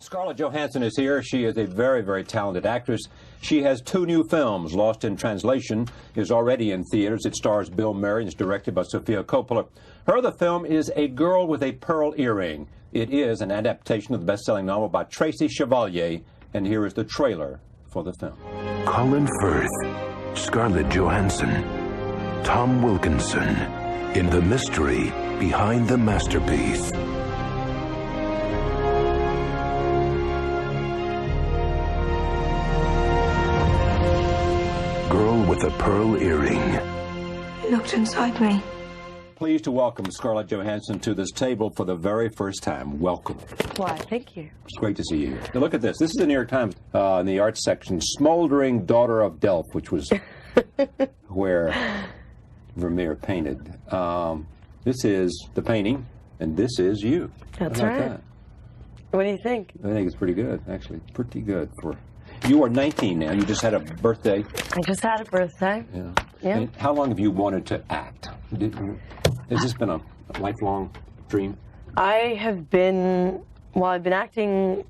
Scarlett Johansson is here. She is a very, very talented actress. She has two new films. Lost in Translation is already in theaters. It stars Bill Murray and is directed by Sofia Coppola. Her other film is A Girl with a Pearl Earring. It is an adaptation of the best-selling novel by Tracy Chevalier, and here is the trailer for the film. Colin Firth, Scarlett Johansson, Tom Wilkinson, in the mystery behind the masterpiece. Girl with a Pearl Earring. He looked inside me. Pleased to welcome Scarlett Johansson to this table for the very first time. Welcome. Why, thank you. It's great to see you here. Now look at this. This is the New York Times in the arts section. Smoldering Daughter of Delft, which was where Vermeer painted. This is the painting, and this is you. That's right. That? What do you think? I think it's pretty good, actually. Pretty good. You are 19 now. You just had a birthday. I just had a birthday. Yeah. Yeah. And how long have you wanted to act? Has this been a lifelong dream? I have been, well, I've been acting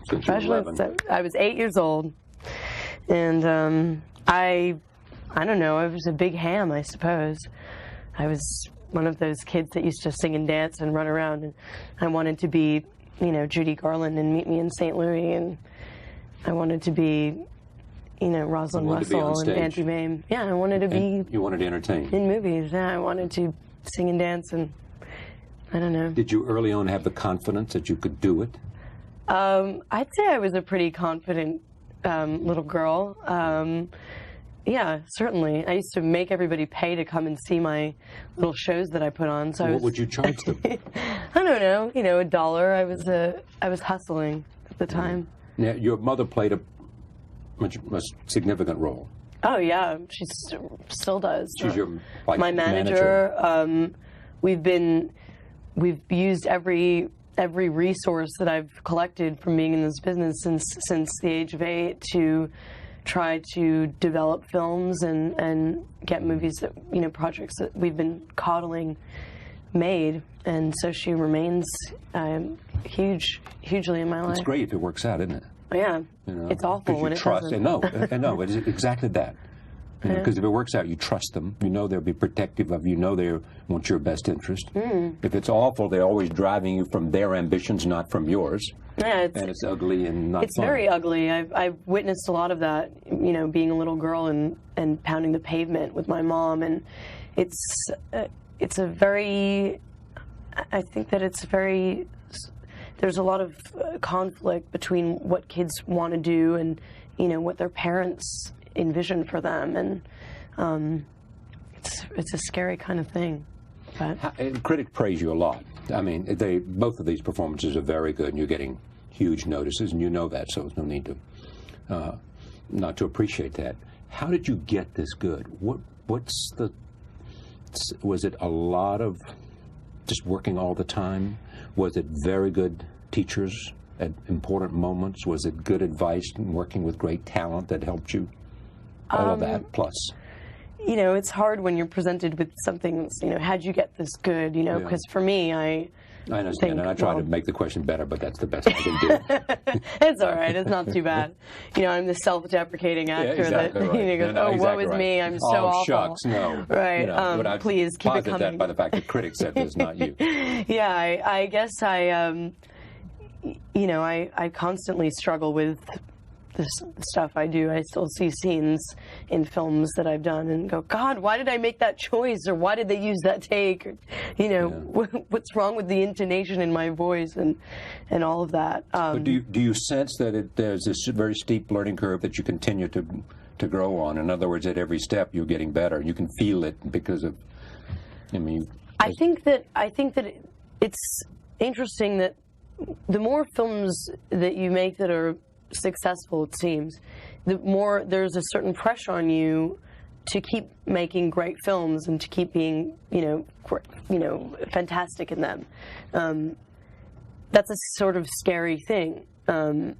professionally since I was 8 years old. And I don't know, I was a big ham, I suppose. I was one of those kids that used to sing and dance and run around. And I wanted to be, you know, Judy Garland and Meet Me in St. Louis. And I wanted to be, you know, Rosalind Russell and Auntie Mame. Yeah, I wanted to be... You wanted to entertain? In movies, yeah. I wanted to sing and dance, and I don't know. Did you early on have the confidence that you could do it? I'd say I was a pretty confident little girl. Yeah, certainly. I used to make everybody pay to come and see my little shows that I put on. So what would you charge them? I don't know. You know, $1. I was hustling at the time. Now, your mother played a significant role. Oh yeah, she still does. She's your my manager. We've used every resource that I've collected from being in this business since the age of 8 to try to develop films and get movies that, you know, projects that we've been coddling made. And so she remains hugely in my life. It's great if it works out, isn't it? Yeah, you know, it's awful when it doesn't. And no, it's exactly that. Because if it works out, you trust them. You know they'll be protective of you. You know they want your best interest. If it's awful, they're always driving you from their ambitions, not from yours. Yeah, and it's ugly and not It's fun. very ugly. I've witnessed a lot of that, you know, being a little girl and pounding the pavement with my mom. And it's a very... I think that it's very... There's a lot of conflict between what kids want to do and, you know, what their parents envision for them, and it's a scary kind of thing. But and critics praise you a lot. I mean, both of these performances are very good, and you're getting huge notices, and you know that, so there's no need to not to appreciate that. How did you get this good? Was it a lot of just working all the time? Was it very good teachers at important moments? Was it good advice and working with great talent that helped you? All of that plus. You know, it's hard when you're presented with something that's, you know, how'd you get this good? You know, because for me, I understand, and I try to make the question better, but that's the best I can do. It's all right. It's not too bad. You know, I'm the self-deprecating actor that right. you know, goes, woe is me. I'm so awful. Oh, shucks, no. Right. You know, but please keep it coming. That by the fact that critics said this, not you. Yeah, I guess you know, I constantly struggle with this stuff I do. I still see scenes in films that I've done and go, God, why did I make that choice? Or why did they use that take? Or, you know, what's wrong with the intonation in my voice and all of that. But do you sense that there's this very steep learning curve that you continue to grow on? In other words, at every step you're getting better. You can feel it because of, I mean... I think that it's interesting that the more films that you make that are successful, it seems, the more there's a certain pressure on you to keep making great films and to keep being, you know, fantastic in them. That's a sort of scary thing. On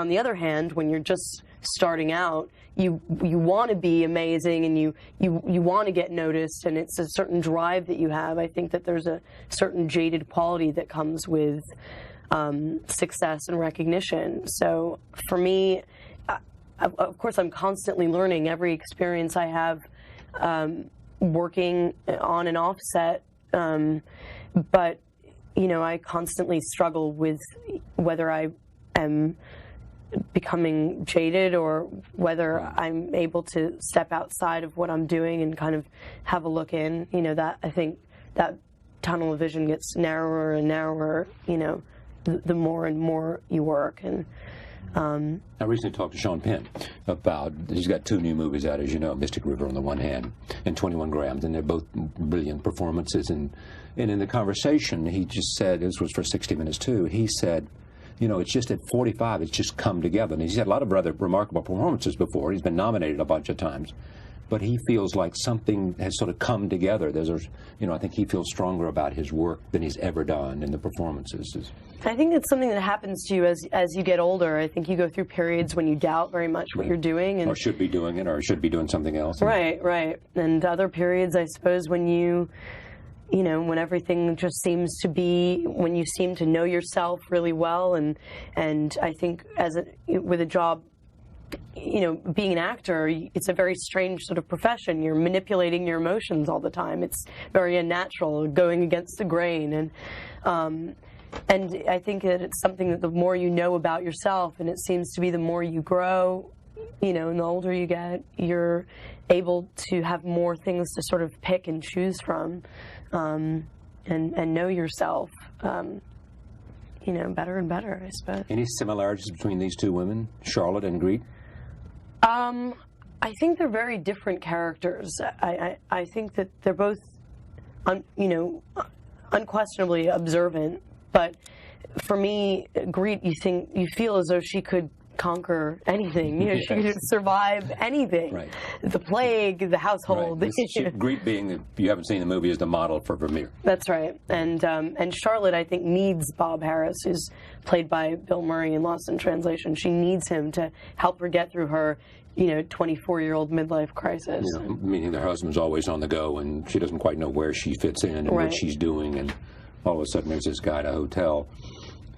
the other hand, when you're just starting out, you want to be amazing and you want to get noticed, and it's a certain drive that you have. I think that there's a certain jaded quality that comes with success and recognition. So for me, of course, I'm constantly learning. Every experience I have working on and off set, but I constantly struggle with whether I am becoming jaded or whether I'm able to step outside of what I'm doing and kind of have a look in. That I think that tunnel of vision gets narrower and narrower, the more and more you work. And I recently talked to Sean Penn about, he's got 2 new movies out, as you know, Mystic River on the one hand and 21 Grams, and they're both brilliant performances. And in the conversation, he just said, this was for 60 Minutes too, he said, it's just at 45, it's just come together. And he's had a lot of rather remarkable performances before. He's been nominated a bunch of times. But he feels like something has sort of come together. I think he feels stronger about his work than he's ever done in the performances. I think it's something that happens to you as you get older. I think you go through periods when you doubt very much what you're doing. Or should be doing it, or should be doing something else. Right. And other periods, I suppose, when when everything just seems to be, when you seem to know yourself really well. And I think with a job, being an actor, it's a very strange sort of profession. You're manipulating your emotions all the time. It's very unnatural, going against the grain. And I think that it's something that the more you know about yourself, and it seems to be the more you grow, and the older you get, you're able to have more things to sort of pick and choose from, and know yourself, better and better, I suppose. Any similarities between these 2 women, Charlotte and Greet? I think they're very different characters. I think that they're both, unquestionably observant. But for me, Greet, you feel as though she could conquer anything. She could survive anything. Right. The plague, the household. Right. Greet being, if you haven't seen the movie, is the model for Vermeer. That's right. And Charlotte, I think, needs Bob Harris, who's played by Bill Murray in Lost in Translation. She needs him to help her get through her 24-year-old midlife crisis. Meaning her husband's always on the go, and she doesn't quite know where she fits in and what she's doing, and all of a sudden there's this guy at a hotel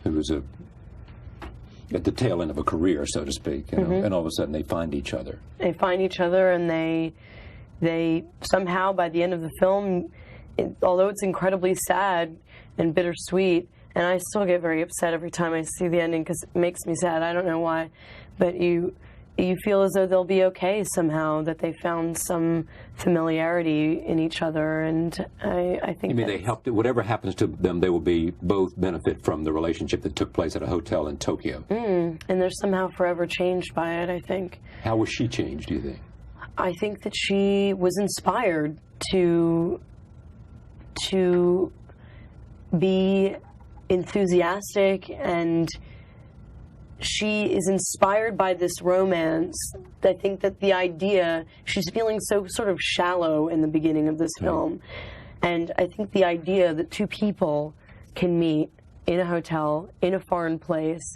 who's at the tail end of a career, so to speak, and all of a sudden they find each other. They find each other, and they somehow, by the end of the film, although it's incredibly sad and bittersweet, and I still get very upset every time I see the ending because it makes me sad. I don't know why, but you feel as though they'll be okay somehow, that they found some familiarity in each other, and I think. You mean they helped? Whatever happens to them, they will be both benefit from the relationship that took place at a hotel in Tokyo. And they're somehow forever changed by it, I think. How was she changed, do you think? I think that she was inspired to be enthusiastic, and she is inspired by this romance. I think that the idea, she's feeling so sort of shallow in the beginning of this film, and I think the idea that 2 people can meet in a hotel, in a foreign place,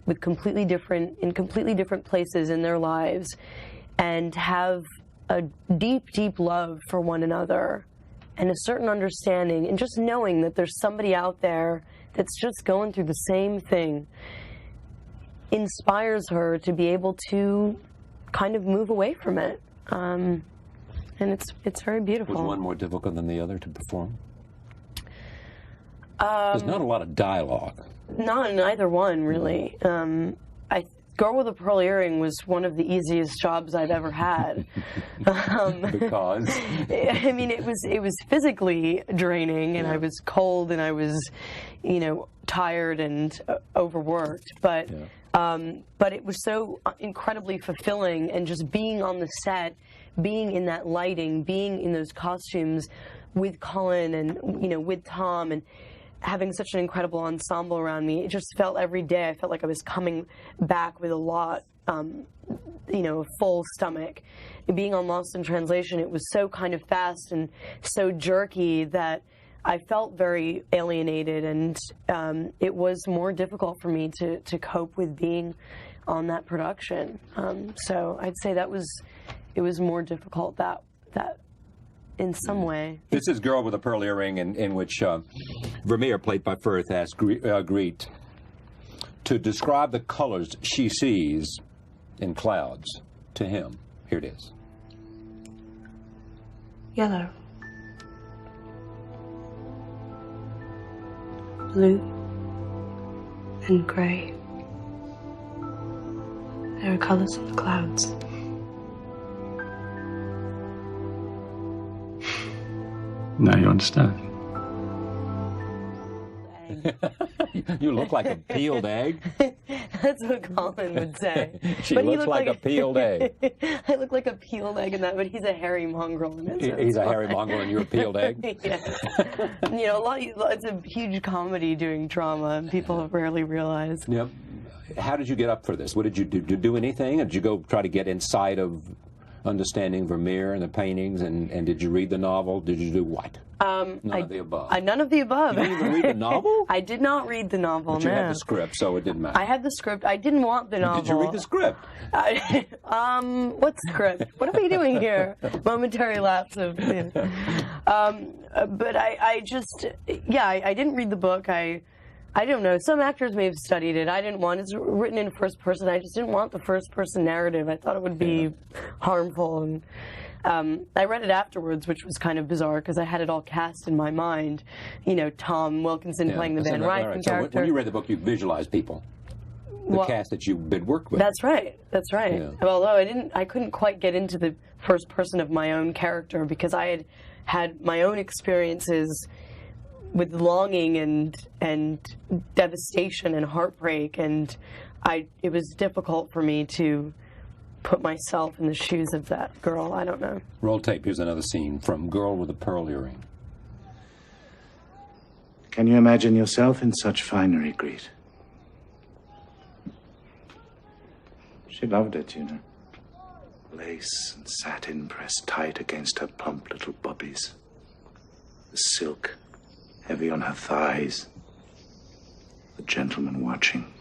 with completely different places in their lives, and have a deep, deep love for one another, and a certain understanding, and just knowing that there's somebody out there that's just going through the same thing, inspires her to be able to kind of move away from it. And it's very beautiful. Was one more difficult than the other to perform? There's not a lot of dialogue. Not in either one, really. Girl with a Pearl Earring was one of the easiest jobs I've ever had. Because? I mean, it was physically draining, and I was cold, and I was, tired and overworked. But it was so incredibly fulfilling, and just being on the set, being in that lighting, being in those costumes with Cullen and, with Tom, and having such an incredible ensemble around me. It just felt every day, I felt like I was coming back with a lot, a full stomach. And being on Lost in Translation, it was so kind of fast and so jerky that I felt very alienated, and it was more difficult for me to cope with being on that production. So I'd say it was more difficult that in some way. This is Girl with a Pearl Earring, in which Vermeer, played by Firth, asks Greet, to describe the colors she sees in clouds to him. Here it is. Yellow. Blue. And grey. There are colors in the clouds. Now you understand. You look like a peeled egg. That's what Colin would say. She But he looks looked like a peeled egg. I look like a peeled egg in that, but he's a hairy mongrel in it. So He's it's a hairy fine. mongrel and you're a peeled egg. Yeah. You know, it's a huge comedy doing drama, and people rarely realize. Yep. How did you get up for this? What did you do? Did you do anything? Did you go try to get inside of understanding Vermeer and the paintings? And did you read the novel? Did you do what? None of the above. None of the above. You didn't even read the novel? I did not read the novel, But you no. had the script, so it didn't matter. I had the script. I didn't want the novel. Did you read the script? What script? What are we doing here? Momentary lapse of... but I just... Yeah, I didn't read the book. I don't know. Some actors may have studied it. I didn't want it. It's written in first person. I just didn't want the first person narrative. I thought it would be harmful. And I read it afterwards, which was kind of bizarre because I had it all cast in my mind. You know, Tom Wilkinson playing the Van Rycken character. So when you read the book, you visualized people, the cast that you've been worked with. That's right. That's right. Yeah. Although I couldn't quite get into the first person of my own character because I had my own experiences with longing and devastation and heartbreak, and it was difficult for me to put myself in the shoes of that girl. I don't know. Roll tape. Here's another scene from Girl with a Pearl Earring. Can you imagine yourself in such finery, Greet? She loved it, you know. Lace and satin pressed tight against her plump little bubbies. The silk heavy on her thighs. The gentleman watching.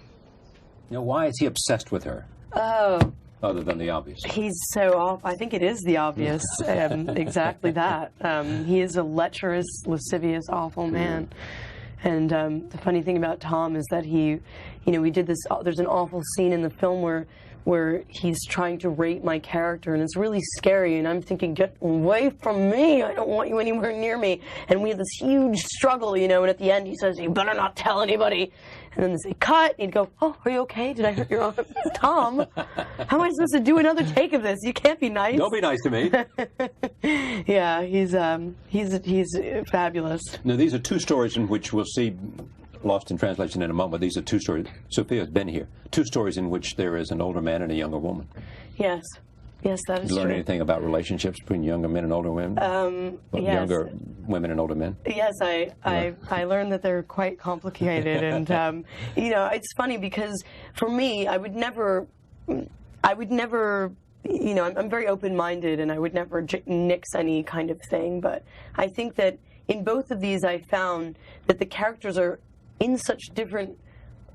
Now, why is he obsessed with her? Oh. Other than the obvious. He's so off. I think it is the obvious. Exactly that. He is a lecherous, lascivious, awful man. And the funny thing about Tom is that we did this. There's an awful scene in the film where he's trying to rape my character, and it's really scary. And I'm thinking, get away from me! I don't want you anywhere near me. And we have this huge struggle, And at the end, he says, "You better not tell anybody." And then they say, "Cut." And he'd go, "Oh, are you okay? Did I hurt your arm?" Tom, how am I supposed to do another take of this? You can't be nice. Don't be nice to me. Yeah, he's fabulous. Now, these are two stories in which we'll see, lost in translation in a moment. These are two stories. Sophia's been here. Two stories in which there is an older man and a younger woman. Yes. Yes, that is Did you learn true. anything about relationships between younger men and older women? Yes. Younger women and older men? Yes, I learned that they're quite complicated, and it's funny because for me, I would never, I'm very open-minded, and I would never nix any kind of thing. But I think that in both of these, I found that the characters are in such different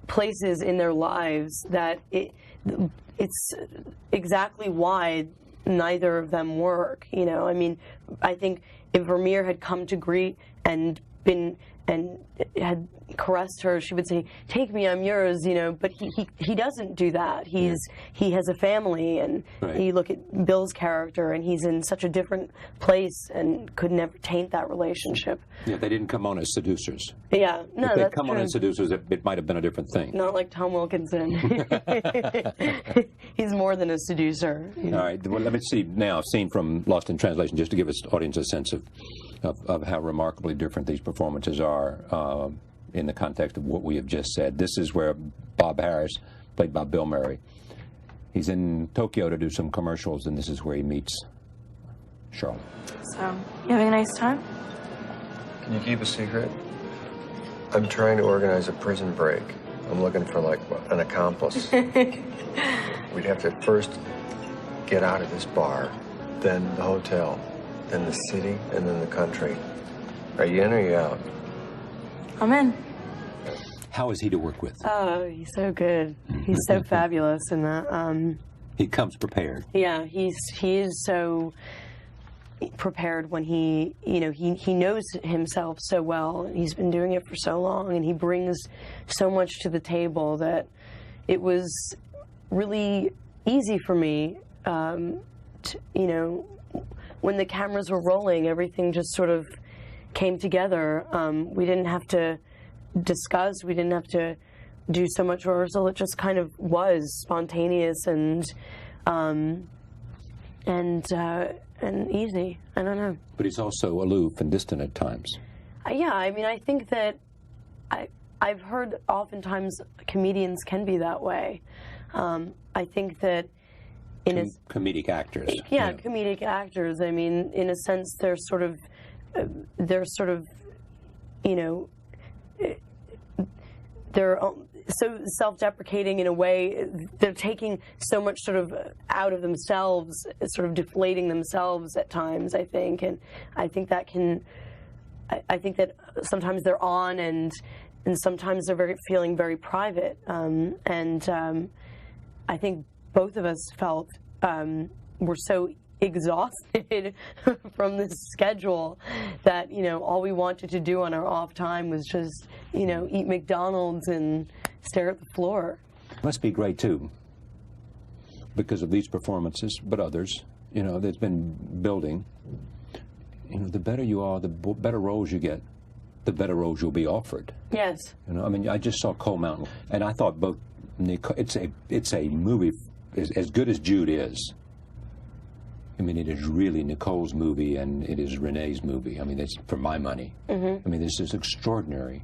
places in their lives that it's exactly why neither of them work. I think if Vermeer had come to Greet and had caressed her, she would say, "Take me, I'm yours," but he doesn't do that. He has a family, and you look at Bill's character, and he's in such a different place and could never taint that relationship. Yeah, they didn't come on as seducers. Yeah, no, if they'd that's come true. on as seducers, it might have been a different thing. Not like Tom Wilkinson. He's more than a seducer. All right, well, let me see now a scene from Lost in Translation, just to give us audience a sense of how remarkably different these performances are in the context of what we have just said. This is where Bob Harris, played by Bill Murray, he's in Tokyo to do some commercials, and this is where he meets Charlotte. So, you having a nice time? Can you keep a secret? I'm trying to organize a prison break. I'm looking for, an accomplice. We'd have to first get out of this bar, then the hotel, then the city, and then the country. Are you in or are you out? I'm in. How is he to work with? Oh, he's so good. He's so fabulous in that. He comes prepared. Yeah, he is so prepared when he knows himself so well. He's been doing it for so long, and he brings so much to the table that it was really easy for me, you know, when the cameras were rolling, everything just sort of came together. We didn't have to discuss, we didn't have to do so much rehearsal. It just kind of was spontaneous and easy. I don't know. But he's also aloof and distant at times. Yeah, I mean, I think that I've heard oftentimes comedians can be that way. I think that comedic actors. Yeah, comedic actors. I mean, in a sense, they're sort of, you know, they're so self-deprecating in a way. They're taking so much sort of out of themselves, sort of deflating themselves at times, I think. And I think that I think that sometimes they're on and sometimes they're feeling very private. I think both of us felt we're so exhausted from this schedule that, you know, all we wanted to do on our off time was just, you know, eat McDonald's and stare at the floor. Must be great too, because of these performances, but others, you know, that's been building. You know, the better you are, the better roles you get, the better roles you'll be offered. Yes. You know, I mean, I just saw Coal Mountain, and I thought both. It's a movie as good as Jude is. I mean, it is really Nicole's movie, and it is Renee's movie. I mean, it's for my money. I mean, this is extraordinary,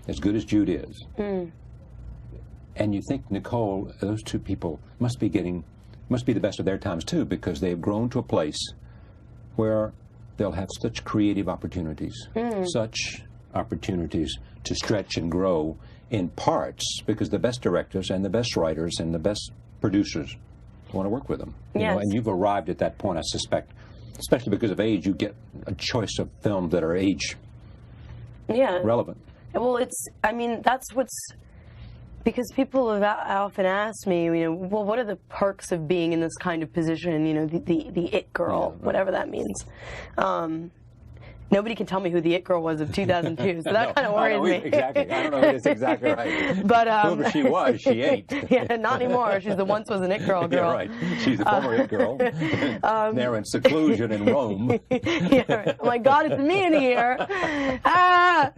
as good as Jude is. And you think Nicole, those two people must be the best of their times too, because they've grown to a place where they'll have such creative opportunities, such opportunities to stretch and grow in parts, because the best directors and the best writers and the best producers want to work with them. You know, and you've arrived at that point, I suspect, especially because of age. You get a choice of films that are age relevant. Well, I mean, that's what's, because people have often asked me, you know, well, what are the perks of being in this kind of position, you know, the it girl, whatever that means. Nobody can tell me who the it girl was of 2002, so that kind of worries me. Exactly. I don't know who it is exactly right. But whoever she was, she ain't. Yeah, not anymore. She's the once was an it girl. Yeah, right. She's the former it girl. They're in seclusion in Rome. Yeah. Oh my God, it's me in here. I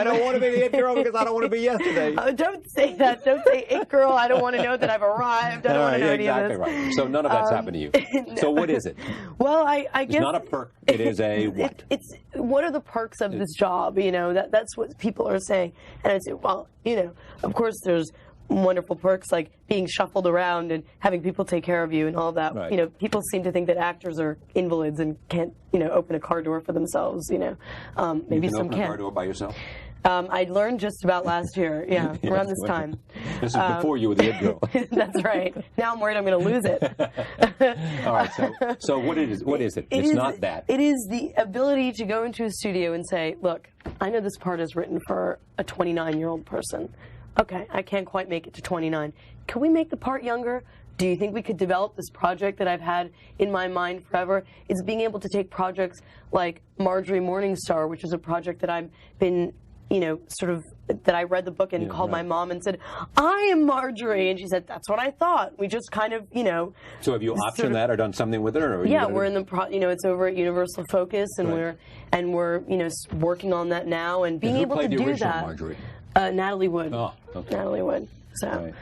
don't want to be the it girl because I don't want to be yesterday. Don't say that. Don't say it girl. I don't want to know that I've arrived. I don't want to know any of this. Exactly right. So none of that's happened to you. No. So what is it? Well, I guess it's not a perk. It is a what? It's what are the perks of this job? You know, that's what people are saying. And I say, well, you know, of course there's wonderful perks like being shuffled around and having people take care of you and all of that. Right. You know, people seem to think that actors are invalids and can't, you know, open a car door for themselves. You know, maybe you can some open a car door by yourself. I learned just about last year, around this time. This is before you were the it girl. That's right. Now I'm worried I'm going to lose it. All right, so what is it? It's not that. It is the ability to go into a studio and say, look, I know this part is written for a 29-year-old person. Okay, I can't quite make it to 29. Can we make the part younger? Do you think we could develop this project that I've had in my mind forever? It's being able to take projects like Marjorie Morningstar, which is a project that I've been, you know, sort of, that I read the book and called my mom and said, I am Marjorie. And she said, that's what I thought. We just kind of, you know. So have you optioned that or done something with it? Or yeah, we're in the, you know, it's over at Universal Focus, and we're, you know, working on that now and being able to do that. Who played the original Marjorie? Natalie Wood. Oh, okay. Natalie Wood. So,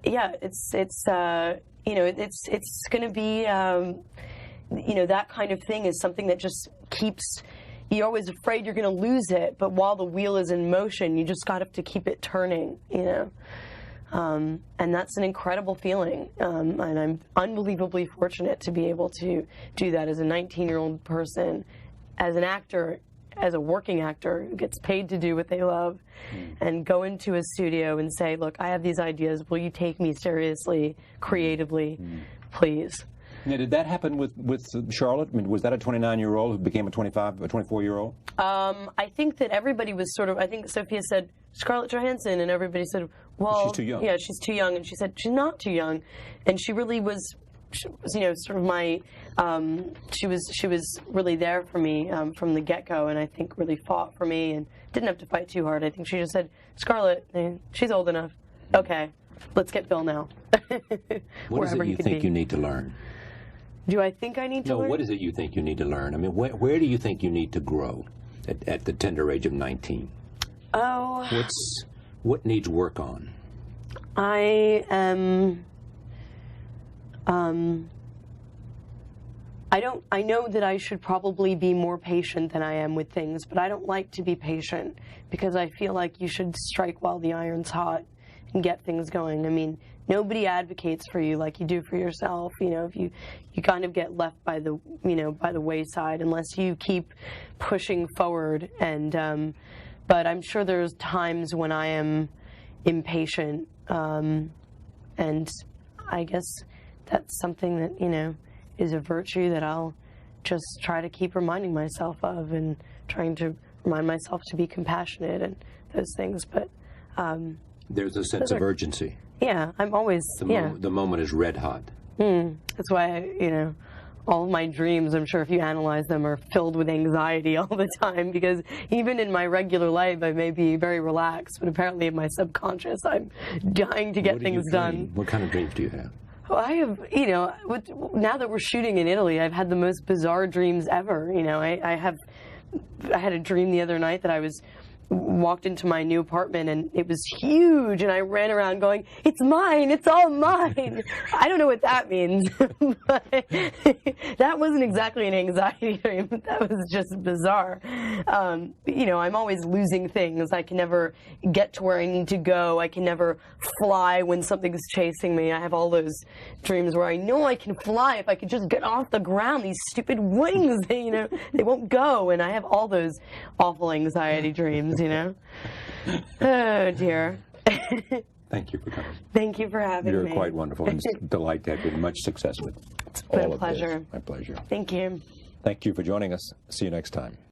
yeah, it's you know, it's going to be, you know, that kind of thing is something that just keeps. You're always afraid you're going to lose it, but while the wheel is in motion, you just got to keep it turning, you know. And that's an incredible feeling, and I'm unbelievably fortunate to be able to do that as a 19-year-old person, as an actor, as a working actor who gets paid to do what they love, and go into a studio and say, look, I have these ideas. Will you take me seriously, creatively, please? Now, did that happen with Charlotte? I mean, was that a 29-year-old who became a 24-year-old? I think that everybody was sort of, I think Sophia said, Scarlett Johansson, and everybody said, well, she's too young. Yeah, she's too young. And she said, she's not too young. And she really was you know, sort of my, she was really there for me from the get-go, and I think really fought for me and didn't have to fight too hard. I think she just said, Scarlett, she's old enough. Okay, let's get Bill now. What is it you think you need to learn? Do I think I need to learn? No, what is it you think you need to learn? I mean, where do you think you need to grow at the tender age of 19? Oh. What needs work on? I am, I know that I should probably be more patient than I am with things, but I don't like to be patient because I feel like you should strike while the iron's hot and get things going. I mean, nobody advocates for you like you do for yourself. You know, if you kind of get left by the, you know, by the wayside unless you keep pushing forward. And, but I'm sure there's times when I am impatient, and I guess that's something that, you know, is a virtue that I'll just try to keep reminding myself of, and trying to remind myself to be compassionate and those things. But there's a sense of urgency. Yeah, I'm always, The moment is red hot. That's why, you know, all of my dreams, I'm sure if you analyze them, are filled with anxiety all the time, because even in my regular life, I may be very relaxed, but apparently in my subconscious, I'm dying to get things done. What kind of dreams do you have? Well, I have, you know, now that we're shooting in Italy, I've had the most bizarre dreams ever. You know, I had a dream the other night that I walked into my new apartment and it was huge, and I ran around going, "It's mine, it's all mine." I don't know what that means, but that wasn't exactly an anxiety dream. That was just bizarre. You know, I'm always losing things. I can never get to where I need to go. I can never fly when something's chasing me. I have all those dreams where I know I can fly if I could just get off the ground. These stupid wings, you know, they won't go, and I have all those awful anxiety dreams. You know? Oh, dear. Thank you for coming. Thank you for having me. You're quite wonderful, and it's a delight to have you. Much success with It's been all a of pleasure. this. My pleasure. Thank you. Thank you for joining us. See you next time.